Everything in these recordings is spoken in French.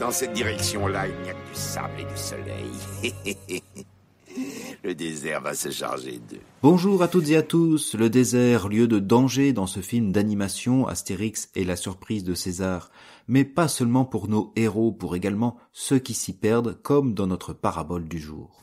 Dans cette direction-là, il n'y a que du sable et du soleil. Le désert va se charger d'eux. Bonjour à toutes et à tous, le désert, lieu de danger dans ce film d'animation Astérix et la surprise de César. Mais pas seulement pour nos héros, pour également ceux qui s'y perdent, comme dans notre parabole du jour.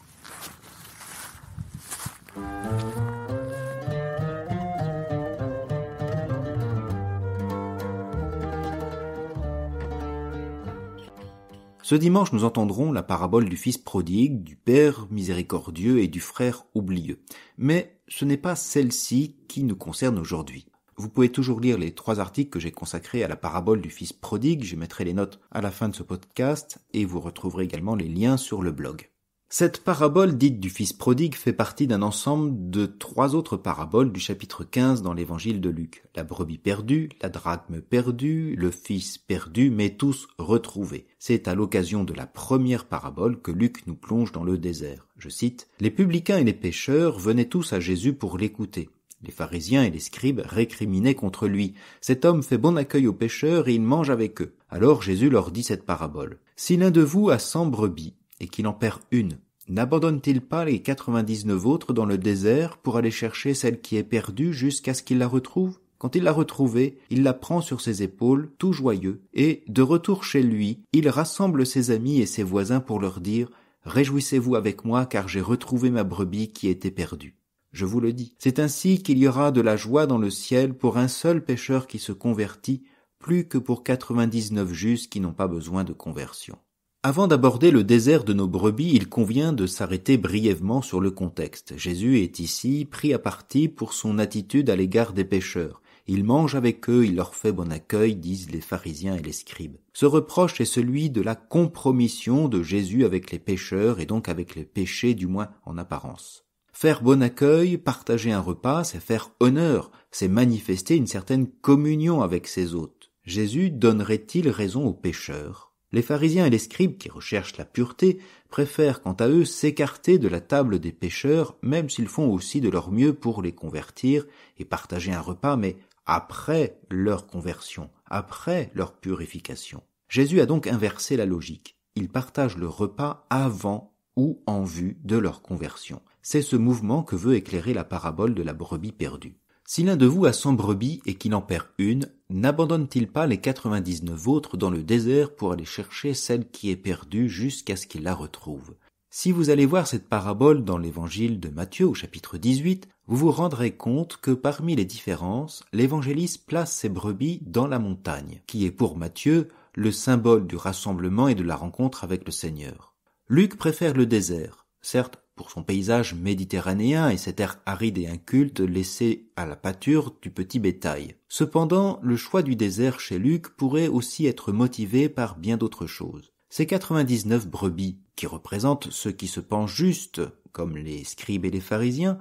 Ce dimanche, nous entendrons la parabole du fils prodigue, du père miséricordieux et du frère oublieux. Mais ce n'est pas celle-ci qui nous concerne aujourd'hui. Vous pouvez toujours lire les 3 articles que j'ai consacrés à la parabole du fils prodigue. Je mettrai les notes à la fin de ce podcast et vous retrouverez également les liens sur le blog. Cette parabole dite du fils prodigue fait partie d'un ensemble de 3 autres paraboles du chapitre 15 dans l'évangile de Luc. La brebis perdue, la drachme perdue, le fils perdu, mais tous retrouvés. C'est à l'occasion de la première parabole que Luc nous plonge dans le désert. Je cite, « Les publicains et les pécheurs venaient tous à Jésus pour l'écouter. Les pharisiens et les scribes récriminaient contre lui. Cet homme fait bon accueil aux pécheurs et il mange avec eux. Alors Jésus leur dit cette parabole. Si l'un de vous a 100 brebis, et qu'il en perd une, n'abandonne-t-il pas les 99 autres dans le désert pour aller chercher celle qui est perdue jusqu'à ce qu'il la retrouve ? Quand il l'a retrouvée, il la prend sur ses épaules, tout joyeux, et, de retour chez lui, il rassemble ses amis et ses voisins pour leur dire « Réjouissez-vous avec moi car j'ai retrouvé ma brebis qui était perdue. » Je vous le dis, c'est ainsi qu'il y aura de la joie dans le ciel pour un seul pécheur qui se convertit, plus que pour 99 justes qui n'ont pas besoin de conversion. Avant d'aborder le désert de nos brebis, il convient de s'arrêter brièvement sur le contexte. Jésus est ici pris à partie pour son attitude à l'égard des pécheurs. Il mange avec eux, il leur fait bon accueil, disent les pharisiens et les scribes. Ce reproche est celui de la compromission de Jésus avec les pécheurs et donc avec les péchés, du moins en apparence. Faire bon accueil, partager un repas, c'est faire honneur, c'est manifester une certaine communion avec ses hôtes. Jésus donnerait-il raison aux pécheurs ? Les pharisiens et les scribes, qui recherchent la pureté, préfèrent quant à eux s'écarter de la table des pécheurs, même s'ils font aussi de leur mieux pour les convertir et partager un repas, mais après leur conversion, après leur purification. Jésus a donc inversé la logique. Il partage le repas avant ou en vue de leur conversion. C'est ce mouvement que veut éclairer la parabole de la brebis perdue. Si l'un de vous a 100 brebis et qu'il en perd une, n'abandonne-t-il pas les 99 autres dans le désert pour aller chercher celle qui est perdue jusqu'à ce qu'il la retrouve ? Si vous allez voir cette parabole dans l'évangile de Matthieu au chapitre 18, vous vous rendrez compte que parmi les différences, l'évangéliste place ses brebis dans la montagne, qui est pour Matthieu le symbole du rassemblement et de la rencontre avec le Seigneur. Luc préfère le désert, certes pour son paysage méditerranéen et cet air aride et inculte laissé à la pâture du petit bétail. Cependant, le choix du désert chez Luc pourrait aussi être motivé par bien d'autres choses. Ces 99 brebis, qui représentent ceux qui se pensent justes, comme les scribes et les pharisiens,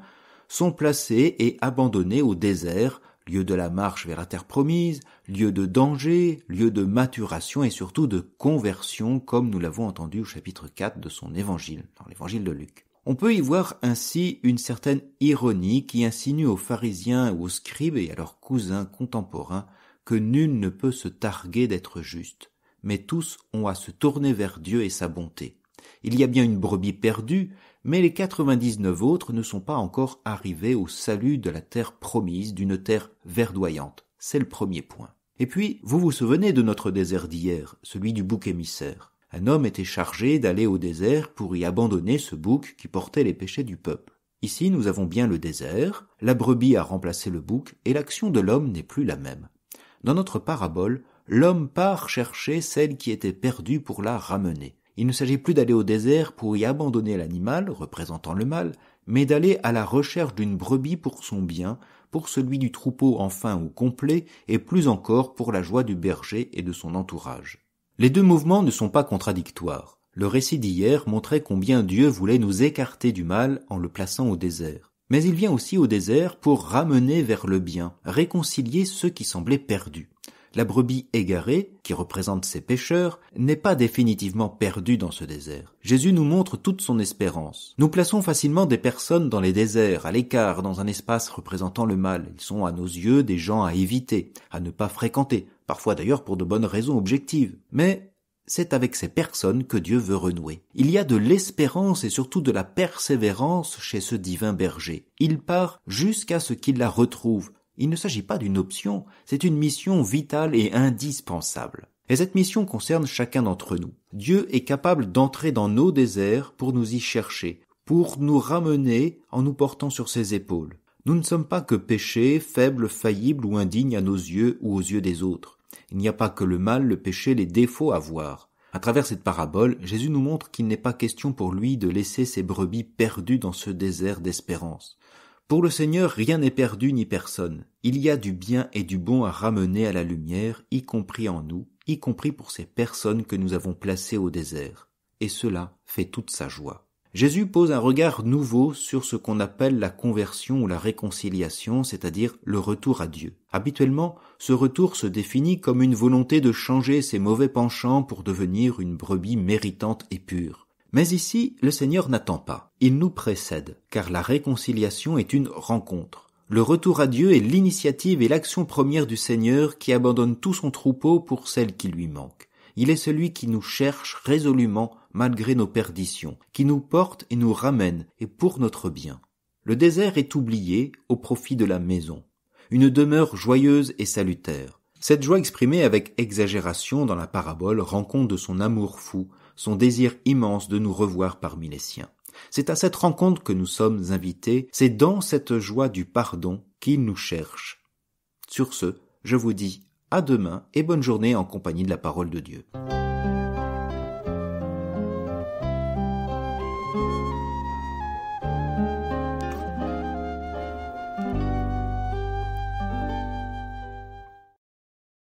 sont placés et abandonnés au désert, lieu de la marche vers la terre promise, lieu de danger, lieu de maturation et surtout de conversion, comme nous l'avons entendu au chapitre 4 de son évangile, dans l'évangile de Luc. On peut y voir ainsi une certaine ironie qui insinue aux pharisiens ou aux scribes et à leurs cousins contemporains que nul ne peut se targuer d'être juste, mais tous ont à se tourner vers Dieu et sa bonté. Il y a bien une brebis perdue, mais les 99 autres ne sont pas encore arrivés au salut de la terre promise, d'une terre verdoyante. C'est le premier point. Et puis, vous vous souvenez de notre désert d'hier, celui du bouc émissaire. Un homme était chargé d'aller au désert pour y abandonner ce bouc qui portait les péchés du peuple. Ici, nous avons bien le désert, la brebis a remplacé le bouc et l'action de l'homme n'est plus la même. Dans notre parabole, l'homme part chercher celle qui était perdue pour la ramener. Il ne s'agit plus d'aller au désert pour y abandonner l'animal, représentant le mal, mais d'aller à la recherche d'une brebis pour son bien, pour celui du troupeau enfin ou complet, et plus encore pour la joie du berger et de son entourage. Les deux mouvements ne sont pas contradictoires. Le récit d'hier montrait combien Dieu voulait nous écarter du mal en le plaçant au désert. Mais il vient aussi au désert pour ramener vers le bien, réconcilier ceux qui semblaient perdus. La brebis égarée, qui représente ses pécheurs, n'est pas définitivement perdue dans ce désert. Jésus nous montre toute son espérance. Nous plaçons facilement des personnes dans les déserts, à l'écart, dans un espace représentant le mal. Ils sont à nos yeux des gens à éviter, à ne pas fréquenter, parfois d'ailleurs pour de bonnes raisons objectives. Mais c'est avec ces personnes que Dieu veut renouer. Il y a de l'espérance et surtout de la persévérance chez ce divin berger. Il part jusqu'à ce qu'il la retrouve. Il ne s'agit pas d'une option, c'est une mission vitale et indispensable. Et cette mission concerne chacun d'entre nous. Dieu est capable d'entrer dans nos déserts pour nous y chercher, pour nous ramener en nous portant sur ses épaules. Nous ne sommes pas que péchés, faibles, faillibles ou indignes à nos yeux ou aux yeux des autres. Il n'y a pas que le mal, le péché, les défauts à voir. À travers cette parabole, Jésus nous montre qu'il n'est pas question pour lui de laisser ses brebis perdues dans ce désert d'espérance. Pour le Seigneur, rien n'est perdu ni personne. Il y a du bien et du bon à ramener à la lumière, y compris en nous, y compris pour ces personnes que nous avons placées au désert. Et cela fait toute sa joie. Jésus pose un regard nouveau sur ce qu'on appelle la conversion ou la réconciliation, c'est-à-dire le retour à Dieu. Habituellement, ce retour se définit comme une volonté de changer ses mauvais penchants pour devenir une brebis méritante et pure. Mais ici, le Seigneur n'attend pas. Il nous précède, car la réconciliation est une rencontre. Le retour à Dieu est l'initiative et l'action première du Seigneur qui abandonne tout son troupeau pour celle qui lui manque. Il est celui qui nous cherche résolument malgré nos perditions, qui nous porte et nous ramène, et pour notre bien. Le désert est oublié au profit de la maison, une demeure joyeuse et salutaire. Cette joie exprimée avec exagération dans la parabole rend compte de son amour fou, son désir immense de nous revoir parmi les siens. C'est à cette rencontre que nous sommes invités, c'est dans cette joie du pardon qu'il nous cherche. Sur ce, je vous dis à demain et bonne journée en compagnie de la parole de Dieu.